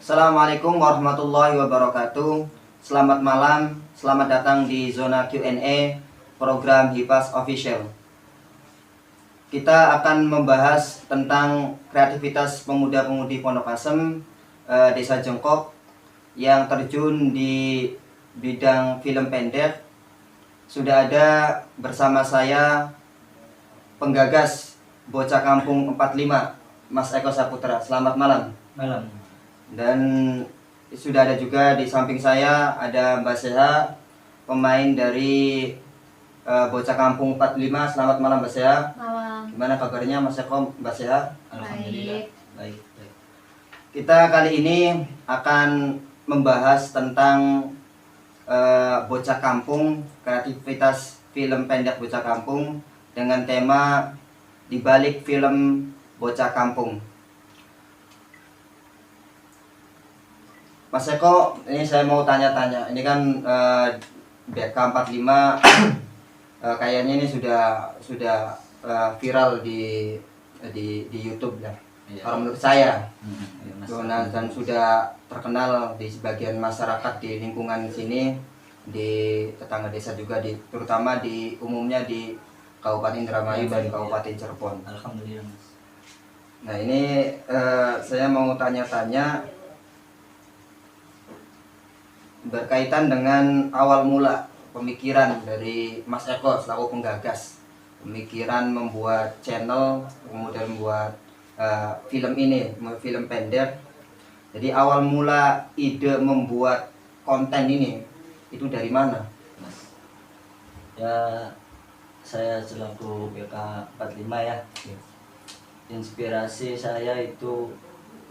Assalamualaikum warahmatullahi wabarakatuh. Selamat malam, selamat datang di zona Q&A program Hipas Official. Kita akan membahas tentang kreativitas pemuda-pemudi Pondok Asem, Desa Jengkok yang terjun di bidang film pendek. Sudah ada bersama saya penggagas Bocah Kampung 45, Mas Eko Saputra. Selamat malam. Malam. Dan sudah ada juga di samping saya ada Mbak Seha, pemain dari Bocah Kampung 45. Selamat malam Mbak Seha. Malam. Gimana kabarnya Mas Eko, Mbak Seha? Alhamdulillah. Baik. Kita kali ini akan membahas tentang Bocah Kampung, kreativitas film pendek Bocah Kampung dengan tema dibalik film Bocah Kampung. Mas Eko, ini saya mau tanya-tanya. Ini kan BK45 kayaknya ini sudah viral di YouTube ya. Iya. Kalau menurut saya, Iya, dan sudah terkenal di sebagian masyarakat di lingkungan sini, di tetangga desa juga, terutama di umumnya di Kabupaten Indramayu dan Kabupaten Cirebon. Alhamdulillah, Mas. Nah ini saya mau tanya-tanya berkaitan dengan awal mula pemikiran dari Mas Eko selaku penggagas, pemikiran membuat channel, kemudian membuat film ini, film pendek. Jadi awal mula ide membuat konten ini itu dari mana, Mas? Ya, saya selaku BK45 ya. Inspirasi saya itu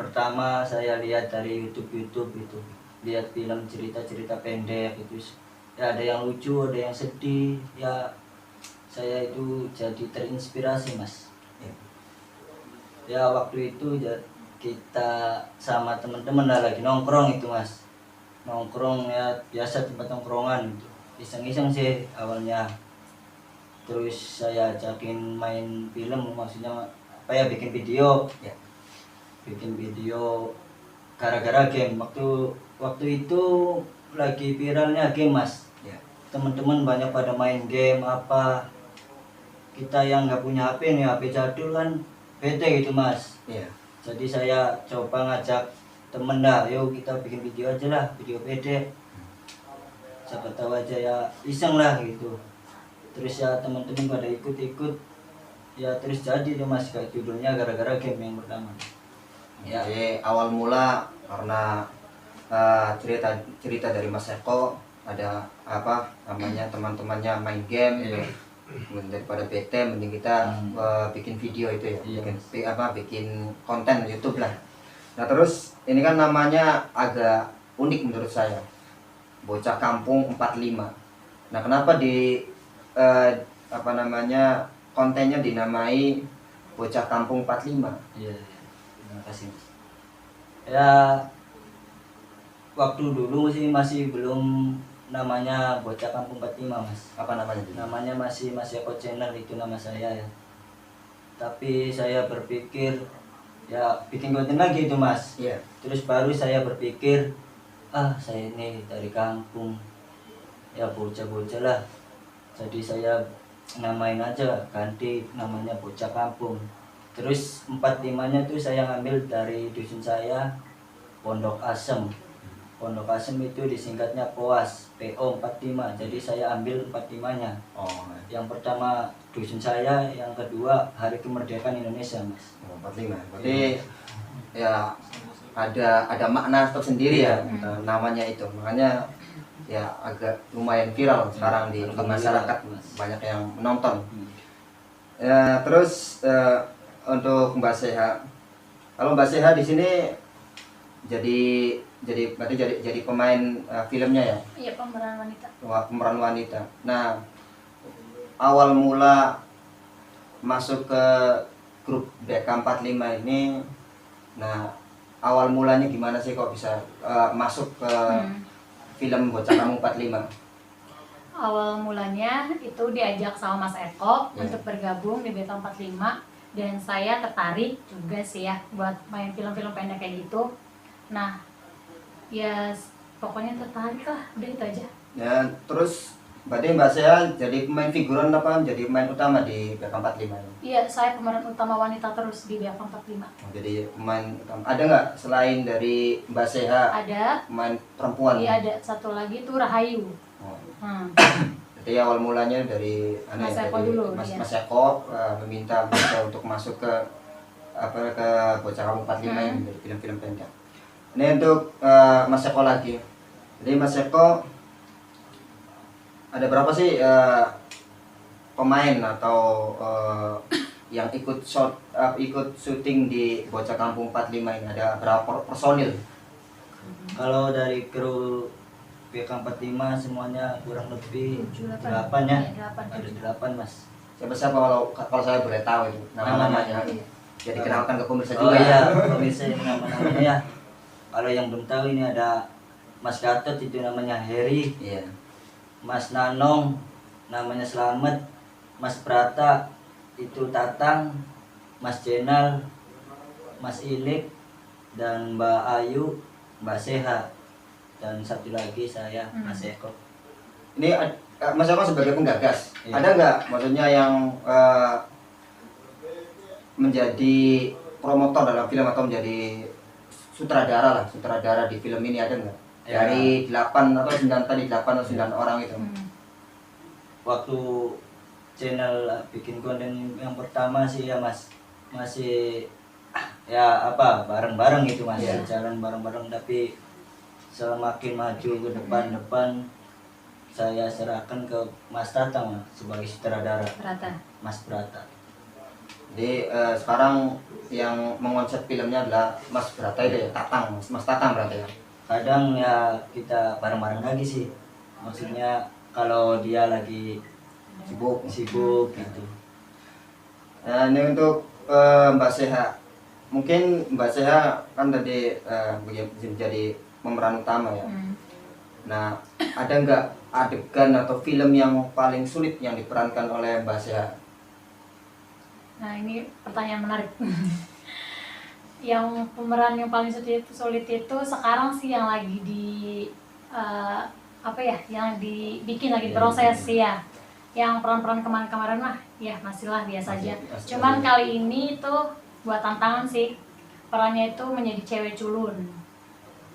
pertama saya lihat dari YouTube itu. Lihat film cerita-cerita pendek itu. Ya ada yang lucu, ada yang sedih. Ya saya itu jadi terinspirasi, Mas. Ya waktu itu kita sama teman-teman lagi nongkrong itu, Mas. Nongkrong ya biasa tempat nongkrongan itu. Iseng-iseng sih awalnya. Terus saya ajakin main film, maksudnya apa ya, bikin video. Ya. Bikin video gara-gara game. Waktu itu lagi viralnya game, Mas. Ya. Teman-teman banyak pada main game apa. Kita yang nggak punya HP nih, HP jadul kan bete gitu, Mas. Iya. Jadi saya coba ngajak temen dah, yuk kita bikin video aja lah, video pendek. Siapa tahu aja ya iseng lah gitu. Terus ya teman-teman pada ikut-ikut. Ya terus jadi tuh, Mas, kayak judulnya gara-gara game yang pertama. Ya. Jadi awal mula karena cerita dari Mas Eko, ada apa namanya, teman-temannya main game. Iya. Daripada bete mending kita bikin video itu ya. Iya. bikin konten YouTube lah. Nah terus ini kan namanya agak unik menurut saya, Bocah Kampung 45. Nah kenapa di kontennya dinamai Bocah Kampung 45? Iya. Terima kasih, Mas. Ya waktu dulu sih masih belum namanya Bocah Kampung 45, Mas. Apa namanya? Namanya masih Eko Channel, itu nama saya ya. Tapi saya berpikir ya bikin konten lagi itu, Mas. Iya. Terus baru saya berpikir, saya ini dari kampung, ya bocah-bocah lah. Jadi saya namain aja, ganti namanya Bocah Kampung. Terus 45-nya tuh saya ngambil dari dusun saya, Pondok Asem. Pondok Asem itu disingkatnya POAS, PO45. Jadi saya ambil 45-nya. Oh, Yang pertama dusun saya, yang kedua Hari Kemerdekaan Indonesia, Mas. 45. Berarti ya ada makna tersendiri ya namanya itu. Makanya ya agak lumayan viral sekarang di masyarakat, banyak yang menonton. Ya, terus untuk Mbak Seha, kalau Mbak Seha di sini jadi pemain filmnya ya? Iya, pemeran wanita. Pemeran wanita. Nah, awal mula masuk ke grup BK45 ini, nah awal mulanya gimana sih kok bisa masuk ke film Bocah Kampung 45? Awal mulanya itu diajak sama Mas Eko Ya. untuk bergabung di BK45, dan saya tertarik juga sih ya buat main film-film pendek kayak gitu. Nah, Ya pokoknya tertarik lah, udah itu aja. Ya, terus berarti Mbak Seha jadi pemain figuran apa jadi pemain utama di BK45 ini? Iya, saya pemeran utama wanita terus di BK45. Oh, jadi pemain utama. Ada nggak selain dari Mbak Seha Ada, pemain perempuan? iya ada satu lagi tuh Rahayu. Oh. Hmm. Jadi awal mulanya dari Mas Eko dari dulu, Mas, iya. Mas Eko meminta Bocah untuk masuk ke ke Bocah Kampung 45 ini dari film-film pendek. Ini untuk Mas Eko lagi. Jadi Mas Eko ada berapa sih pemain atau yang ikut syuting di Bocah Kampung 45 ini? Ada berapa personil? Kalau dari kru BK45 semuanya kurang lebih 7, 8 ya. Iya, 8. Ada 8 mas. Siapa-siapa kalau saya boleh tahu itu nama-namanya. Iya. Jadi kenalkan ke pemirsa Oh juga. iya, pemirsa ini nama-namanya ya. Kalau yang belum tahu ini ada Mas Gatot itu namanya Heri, Iya. Mas Nanong namanya Slamet, Mas Prata itu Tatang, Mas Jenal, Mas Ilik, dan Mbak Ayu, Mbak Seha, dan satu lagi saya Mas Eko. Ini Mas Eko sebagai penggagas, Iya. ada nggak maksudnya yang menjadi promotor dalam film atau menjadi sutradara di film ini ada nggak? Ya. Dari 8 atau 9 tadi 8 atau 9 orang itu. Waktu channel bikin konten yang pertama sih ya mas, masih ya apa bareng-bareng gitu mas, Iya. jalan bareng-bareng, tapi semakin maju ke depan saya serahkan ke Mas Tatang Mas, sebagai sutradara. Rata. Mas Prata. Jadi sekarang yang mengonsep filmnya adalah Mas Brata itu ya, Tatang, Mas Tatang berarti ya. Kadang ya kita bareng-bareng lagi sih, maksudnya kalau dia lagi Sibuk. gitu. Nah, ini untuk Mbak Seha. Mungkin Mbak Seha kan tadi menjadi pemeran utama ya. Nah, ada nggak adegan atau film yang paling sulit yang diperankan oleh Mbak Seha? Nah ini pertanyaan menarik. Yang pemeran yang paling sulit itu sekarang sih yang lagi di apa ya, yang dibikin lagi proses sih ya. Yang peran-peran kemarin-kemarin mah ya masih lah biasa aja. Cuman kali ini tuh buat tantangan sih, perannya itu menjadi cewek culun.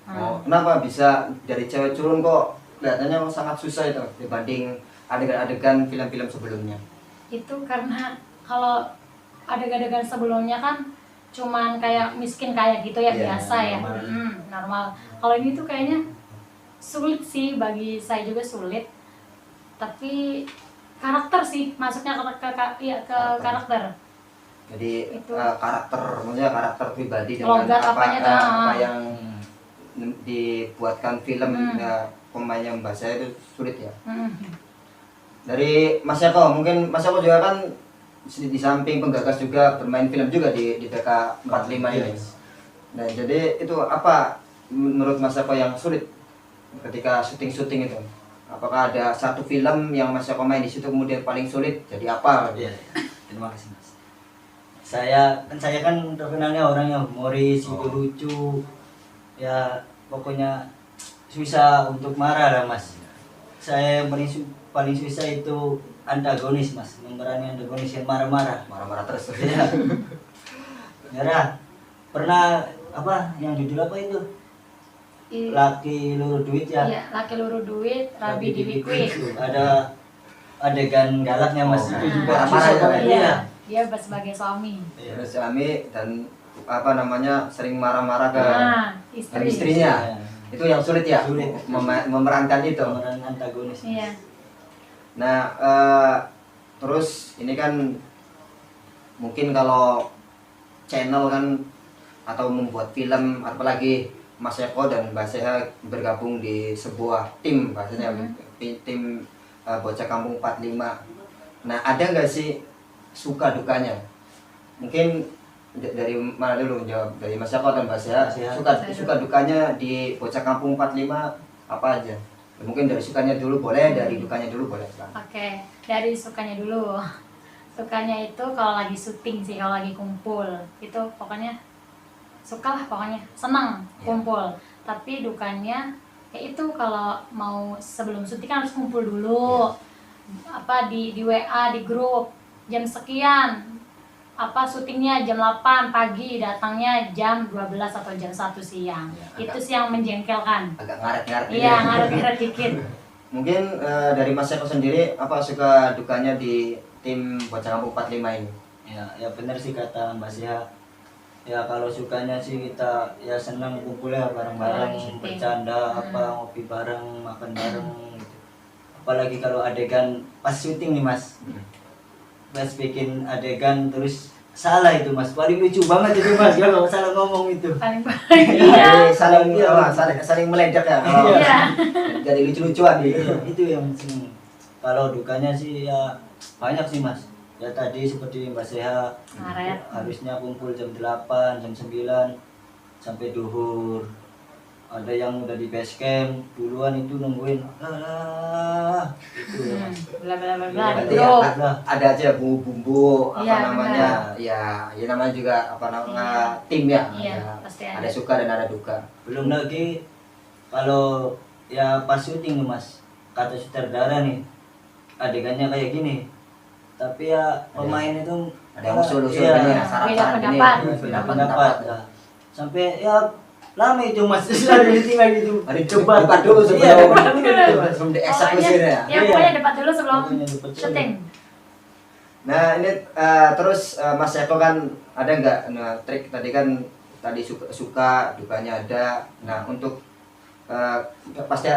Oh, kenapa bisa dari cewek culun kok kelihatannya sangat susah itu dibanding adegan-adegan film-film sebelumnya? Itu karena kalau adegan-adegan sebelumnya kan cuman kayak miskin kayak gitu ya, Iya, biasa ya, normal. Kalau ini tuh kayaknya sulit sih, bagi saya juga sulit. Tapi karakter sih, masuknya ke karakter. Jadi Itu. maksudnya karakter pribadi dengan Logat apanya tuh, apa yang dibuatkan film pemainnya Mbak saya itu sulit ya. Dari Mas Eko, mungkin Mas Eko juga kan di samping penggagas juga bermain film juga di BK45 ini. Nah, jadi itu apa menurut Mas Eko yang sulit ketika syuting itu? Apakah ada satu film yang Mas Eko main di situ kemudian paling sulit? Jadi apa? Iya, terima kasih mas. Saya kan terkenalnya orang yang humoris, itu lucu, ya pokoknya susah untuk marah lah mas. Saya paling susah itu antagonis mas, memerani antagonis yang marah-marah. Marah-marah terus. Iya. Merah. Pernah apa yang judul apa itu? Laki luru duit ya. Iya, laki luru duit, rabi di wikwi. Ada adegan galaknya mas, Oh, itu juga marah-marah susah itu, banget. Iya, Iya. dia sebagai suami. Terus suami dan apa namanya sering marah-marah ke Istri. istrinya. Iya. Itu yang sulit ya, Sulit. memerankan itu. Pemeran antagonis. Iya. Nah, terus ini kan mungkin kalau channel kan atau membuat film, apalagi Mas Eko dan Mbak Seha bergabung di sebuah tim, bahasanya tim Bocah Kampung 45. Nah, ada nggak sih suka dukanya? Mungkin dari mana dulu jawab, dari Mas Eko dan Mbak Seha, suka dukanya di Bocah Kampung 45 apa aja? Mungkin dari sukanya dulu boleh, dari dukanya dulu boleh. Oke, dari sukanya dulu. Sukanya itu kalau lagi syuting sih, kalau lagi kumpul itu pokoknya suka lah, pokoknya senang kumpul. tapi dukanya ya itu kalau mau sebelum syuting kan harus kumpul dulu, apa di WA di grup jam sekian, apa syutingnya jam 8 pagi, datangnya jam 12 atau jam 1 siang. Ya, Itu sih yang menjengkelkan. agak ngaret-ngaret gitu Iya, ya. ngaret-ngaret dikit. Mungkin dari Mas Eko sendiri apa suka dukanya di tim Bocah Kampung 45 ini? Ya benar sih kata Mbak Sia. Ya kalau sukanya sih kita ya senang kumpul ya bareng-bareng, Syuting. bercanda apa, ngopi bareng, makan bareng gitu. Apalagi kalau adegan pas syuting nih Mas, pas bikin adegan terus salah itu Mas, paling lucu banget itu Mas kalau salah ngomong itu. Paling iya. Jadi saling meledek ya. Kalau Iya. jadi lucu-lucuan gitu. Itu yang seneng. Kalau dukanya sih ya banyak sih Mas. Ya tadi seperti Mbak Seha, Ngaret. harusnya kumpul jam 8, jam 9 sampai duhur. Ada yang udah di base camp duluan itu nungguin. Itu ya Mas. Bla bla bla bla Iya, di Berarti grup. ada aja bumbu-bumbu apa Iya, namanya? Ya namanya juga apa namanya tim ya. Iya, Ya, pasti ada ada. suka dan ada duka. Belum lagi kalau ya pas syuting nih Mas, kata sutradara nih adegannya kayak gini, tapi ya pemain itu Ada yang usul-usul iya, ini ya, Beda saran-saran ini. pendapat. beda pendapat ya. Sampai ya lama itu Mas, selalu ditinggal gitu. Ada Coba debat dulu Iya, sebelum debat dulu. sebelum dieksekusi ya. Ya Iya. pokoknya debat dulu sebelum Pokoknya debat dulu. syuting. Nah ini terus Mas Eko kan ada nggak trik tadi kan suka dukanya ada. Nah untuk pasti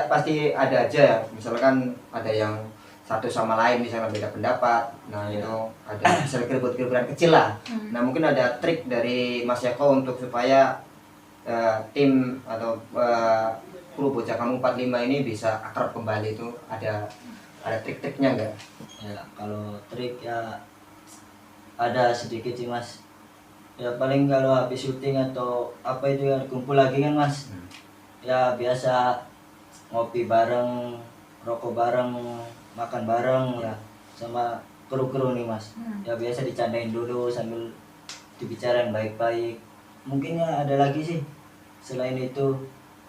ada aja ya. Misalkan ada yang satu sama lain misalnya beda pendapat. Nah Iya. itu ada misalnya keributan kecil lah. Nah mungkin ada trik dari Mas Eko untuk supaya tim atau kru Bocah Kampung 45 ini bisa akrab kembali itu ada trik-triknya nggak? Ya kalau trik ya ada sedikit sih Mas. Ya paling kalau habis syuting atau apa itu ya kumpul lagi kan Mas. Ya biasa ngopi bareng, rokok bareng, makan bareng ya sama kru-kru nih Mas. Ya biasa dicandain dulu sambil dibicarain baik-baik. Mungkin ya ada lagi sih selain itu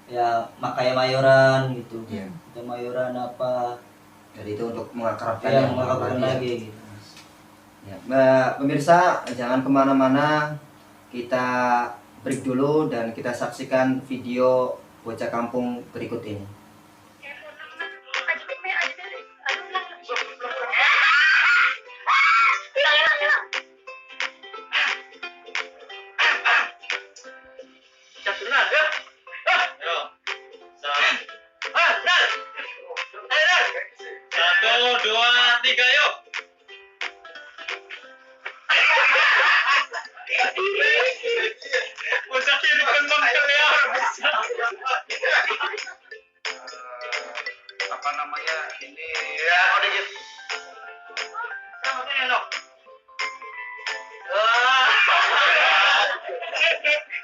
ya makanya mayoran gitu. Iya. Kita mayoran apa Jadi itu untuk mengakrabkan yang yang melakukan kembali ya. lagi gitu Mas. Ya, pemirsa jangan kemana-mana, kita break dulu dan kita saksikan video Bocah Kampung berikut ini. Satu, dua, tiga, yuk. Bocah kiri kembang kalian bisa. Apa namanya ini? Ya, udah gitu. Sama sini dong.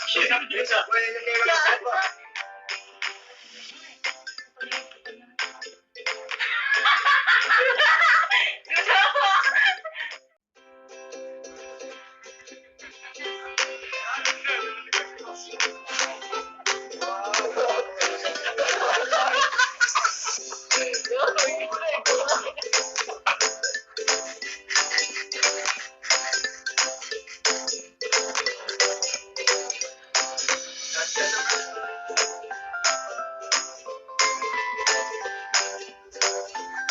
Kita bisa.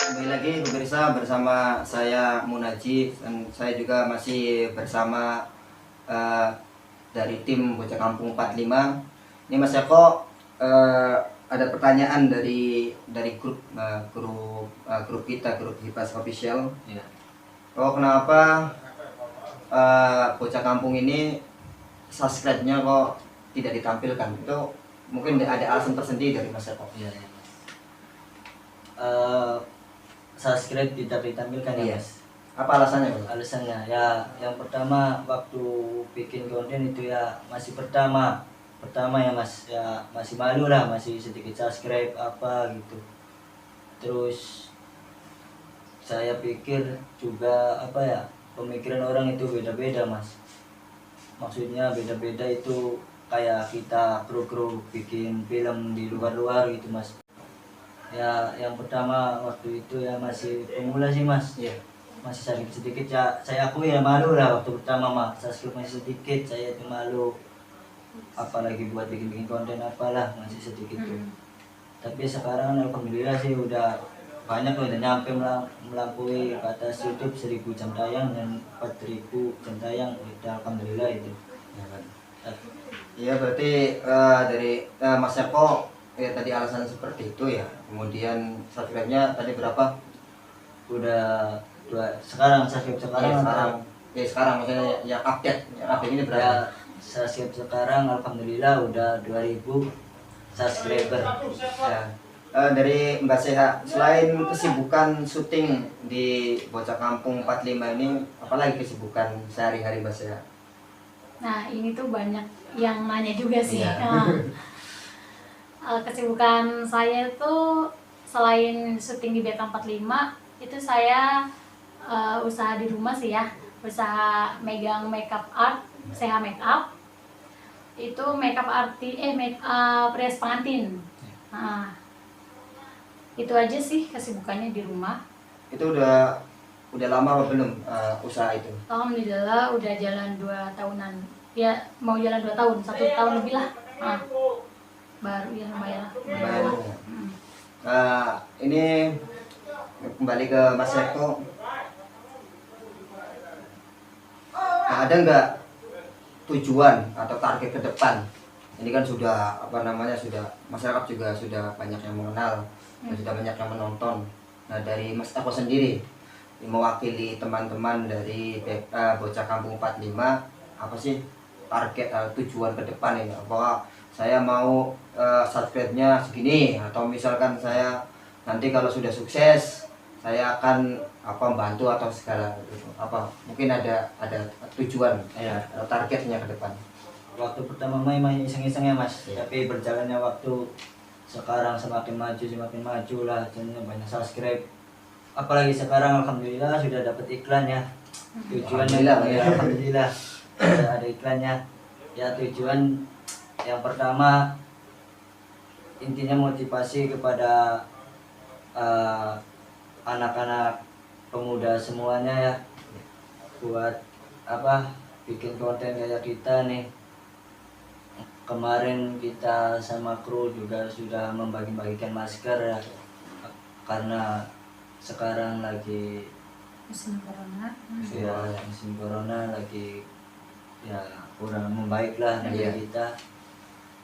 Kembali lagi pemirsa bersama saya Munaji dan saya juga masih bersama dari tim Bocah Kampung 45. Ini Mas Eko ada pertanyaan dari grup kita, grup Hipas Official. Iya. Oh kenapa Bocah Kampung ini subscribe-nya kok tidak ditampilkan? Itu mungkin ada alasan tersendiri dari Mas Eko. Iya, iya. Subscribe tidak ditampilkan ya Iya. Mas. Apa alasannya, Bang? Alasannya ya yang pertama waktu bikin konten itu ya masih pertama ya Mas, ya masih malu lah, masih sedikit subscribe apa gitu. Terus saya pikir juga apa ya, pemikiran orang itu beda-beda Mas. Maksudnya beda-beda itu kayak kita kru-kru bikin film di luar-luar gitu mas. Ya yang pertama waktu itu ya masih pemula sih mas, Iya. masih sedikit ya, saya akui ya malu lah waktu pertama mah, subscribe masih sedikit, saya itu malu apalagi buat bikin konten apalah, masih sedikit tuh. Tapi sekarang alhamdulillah sih udah banyak loh, udah nyampe melampaui batas YouTube 1000 jam tayang dan 4000 jam tayang, udah alhamdulillah itu. Ya kan. Iya berarti dari Mas Eko ya tadi alasan seperti itu ya. Kemudian subscribe-nya tadi berapa? Udah sekarang subscribe sekarang Sekarang maksudnya yang update ini ya, berapa? subscribe sekarang alhamdulillah udah 2000 subscriber. Ya. Dari Mbak Seha, selain kesibukan syuting di Bocah Kampung 45 ini, apalagi kesibukan sehari-hari Mbak Seha? Nah ini tuh banyak yang nanya juga sih. Iya. Kesibukan saya tuh selain syuting di Beta 45 itu saya usaha di rumah sih ya, usaha megang makeup art, Seha Makeup. Itu makeup makeup rias pengantin. Nah, itu aja sih kesibukannya di rumah. Itu udah lama apa belum usaha itu? Alhamdulillah udah jalan 2 tahunan. Ya mau jalan 2 tahun, 1 tahun lebih lah. Nah, baru ya lumayan. Lumayan. Ini kembali ke Mas Eko. Ada nggak tujuan atau target ke depan? Ini kan sudah sudah masyarakat juga sudah banyak yang mengenal dan sudah banyak yang menonton. Nah dari Mas Eko sendiri mewakili teman-teman dari Bocah Kampung 45, apa sih target tujuan ke depan ini? Apakah saya mau subscribe-nya segini, atau misalkan saya nanti kalau sudah sukses saya akan membantu atau segala gitu. Apa mungkin ada tujuan Ya, atau targetnya ke depan? waktu pertama main iseng-iseng ya mas, Iya. tapi berjalannya waktu sekarang semakin maju lah, channelnya banyak subscribe, apalagi sekarang alhamdulillah sudah dapat iklan ya. Tujuannya alhamdulillah ada iklannya ya. Tujuan yang pertama intinya motivasi kepada anak-anak pemuda semuanya ya, buat bikin konten kayak kita nih. Kemarin kita sama kru juga sudah membagi-bagikan masker ya, karena sekarang lagi Musim corona. ya, musim corona lagi ya kurang membaik lah dari Iya. kita.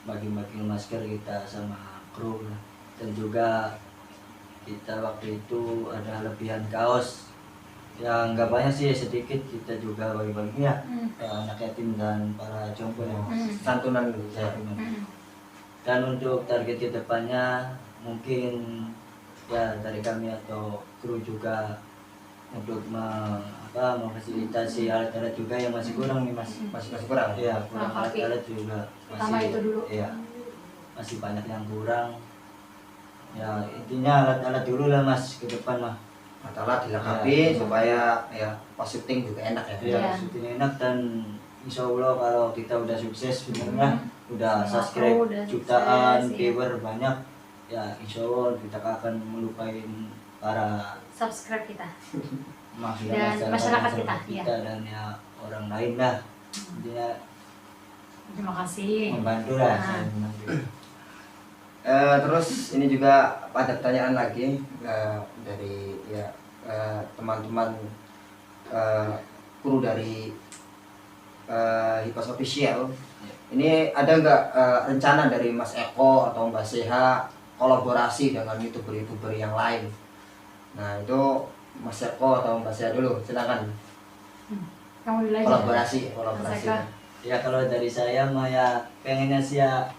Bagi-bagi masker kita sama kru lah. Dan juga kita waktu itu ada lebihan kaos yang nggak banyak sih, sedikit kita juga bagi-bagi ya, anak yatim dan para jompo ya. Santunan dulu Ya, saya. dan untuk target kedepannya mungkin ya dari kami atau kru juga untuk memfasilitasi alat-alat juga yang masih kurang nih mas. Masih kurang. Iya, kurang Kurang kopi. alat-alat juga Pertama itu dulu. Iya, masih banyak yang kurang ya. Intinya alat-alat dulu lah mas ke depan mah. Alat dilengkapi Iya. supaya ya pas syuting juga enak ya. Iya, Iya. syuting enak, dan insya Allah kalau kita udah sukses sebenarnya udah Sama subscribe kru udah jutaan, sukses, iya. viewer banyak ya, insya Allah kita akan melupain para Subscribe kita. masyarakat, Dan masyarakat kita, iya. dan ya orang lain lah. Intinya Terima kasih. membantu lah. Nah. Membantu. Terus ini juga ada pertanyaan lagi dari teman-teman kru dari Hipos Official. Ini ada nggak rencana dari Mas Eko atau Mbak Seha kolaborasi dengan youtuber yang lain? Nah itu Mas Eko atau Mbak Seha dulu, silakan. Kamu dulu aja. Kolaborasi. Mas Eko. Ya kalau dari saya mah ya pengennya sih ya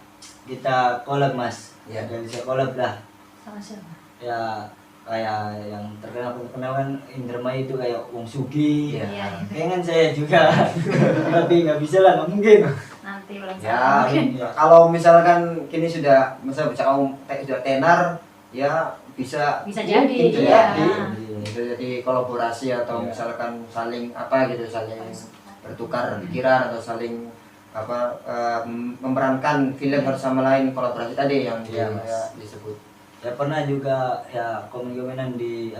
kita collab mas. Iya. Ya bisa collab lah. Sama siapa? Ya kayak yang terkenal kan Indrama itu kayak Wong Sugi. Iya. Iya. Pengen saya juga, tapi nggak bisa lah, nggak mungkin. Nanti ulang Ya, tahun. kalau misalkan kini sudah sudah tenar, ya bisa Bisa jadi, mungkin iya. bisa jadi kolaborasi atau Iya. misalkan saling saling bertukar pikiran atau saling memerankan film harus sama lain kolaborasi tadi yang Iya, Mas. disebut. Ya pernah juga ya komen-komenan di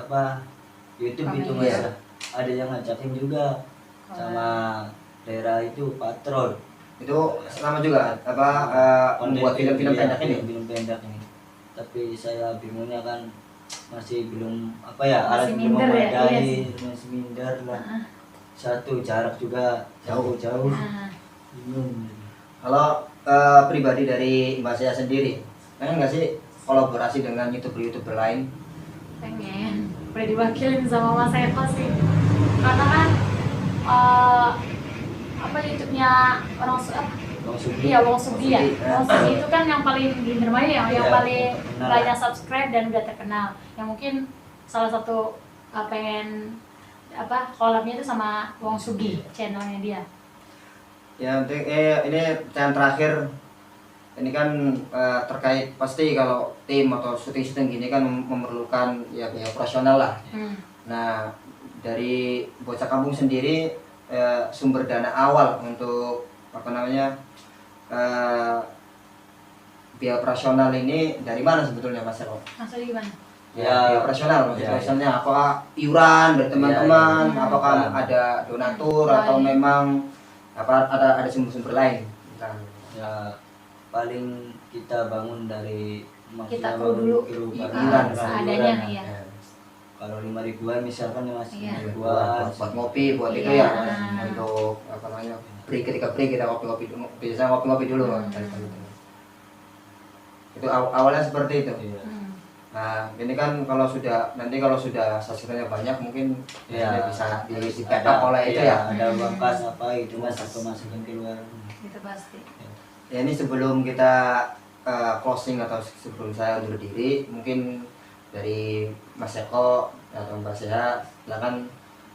YouTube Komen, itu Mas. iya. Ada yang ngajakin juga sama daerah itu patrol. Itu sama juga membuat film-film Iya, pendek ini. film pendek ini. Tapi saya bingungnya kan masih belum alat Masih belum minder ya, iya memadai, sih. masih minder lah. Satu jarak juga jauh. Nah, Bingung. Kalau pribadi dari Mbak saya sendiri, pengen nggak sih kolaborasi dengan youtuber lain? pengen boleh diwakilin sama Mas Eko sih, karena kan YouTube-nya orang Bang Sugi. iya Wong Sugi ya. Wong Sugi. Wong Sugi itu kan yang paling di Indramayu ya, yang Iya, paling terkenal. banyak subscribe dan udah terkenal. Yang mungkin salah satu pengen collabnya itu sama Wong Sugi, channelnya dia. Ya, ini pertanyaan terakhir. Ini kan terkait pasti kalau tim atau syuting gini kan memerlukan ya biaya operasional lah. Nah, dari Bocah Kampung sendiri sumber dana awal untuk biaya operasional ini dari mana sebetulnya Mas Eko? Maksudnya gimana? Biaya operasional, Ya, operasionalnya apakah iuran dari teman-teman, Ya. apakah Ya. ada donatur Lain. atau memang ada sumber-sumber lain? Nah, Ya paling kita bangun dari Kita maksudnya kru dulu. kru Iuran, barang, seadanya iuran. iya. Kalau 5 ribuan misalkan ya Mas, Iya. 5 buat, ribuan. buat ngopi, buat itu Iya. ya, untuk break ketika break kita ngopi-ngopi dulu, biasanya ngopi-ngopi dulu. Itu awalnya seperti itu. Iya. Nah, ini kan kalau sudah subscribernya banyak mungkin Iya. bisa di backup oleh itu ya. Ada uang kas itu Mas, atau masukin keluar. Itu pasti. Ya, ini sebelum kita closing atau sebelum saya undur diri, mungkin dari Mas Eko atau Mbak Sea silakan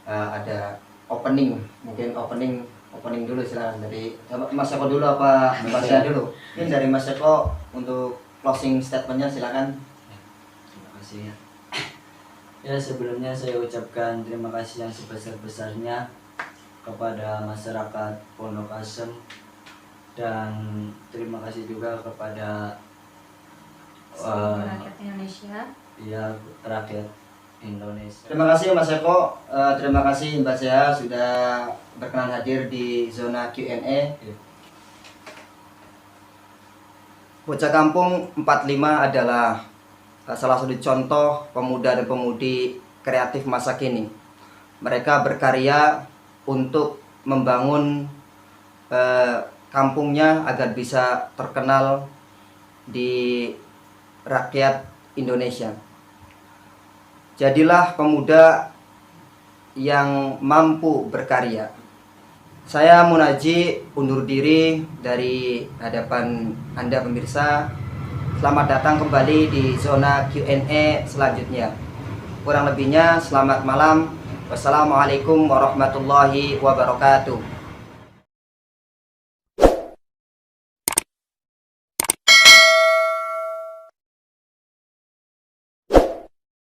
ada opening, mungkin opening dulu silakan dari Mas Eko dulu apa Mbak Sea dulu. Mungkin dari Mas Eko untuk closing statementnya silakan. Terima kasih ya. Ya sebelumnya saya ucapkan terima kasih yang sebesar-besarnya kepada masyarakat Pondok Asem, dan terima kasih juga kepada Seluruh rakyat Indonesia. rakyat Indonesia. Terima kasih Mas Eko, terima kasih Mbak Sea sudah berkenan hadir di zona Q&A. Bocah Kampung 45 adalah salah satu contoh pemuda dan pemudi kreatif masa kini. Mereka berkarya untuk membangun kampungnya agar bisa terkenal di rakyat Indonesia. Jadilah pemuda yang mampu berkarya. Saya Munaji undur diri dari hadapan Anda pemirsa. Selamat datang kembali di zona Q&A selanjutnya. Kurang lebihnya selamat malam. Wassalamualaikum warahmatullahi wabarakatuh.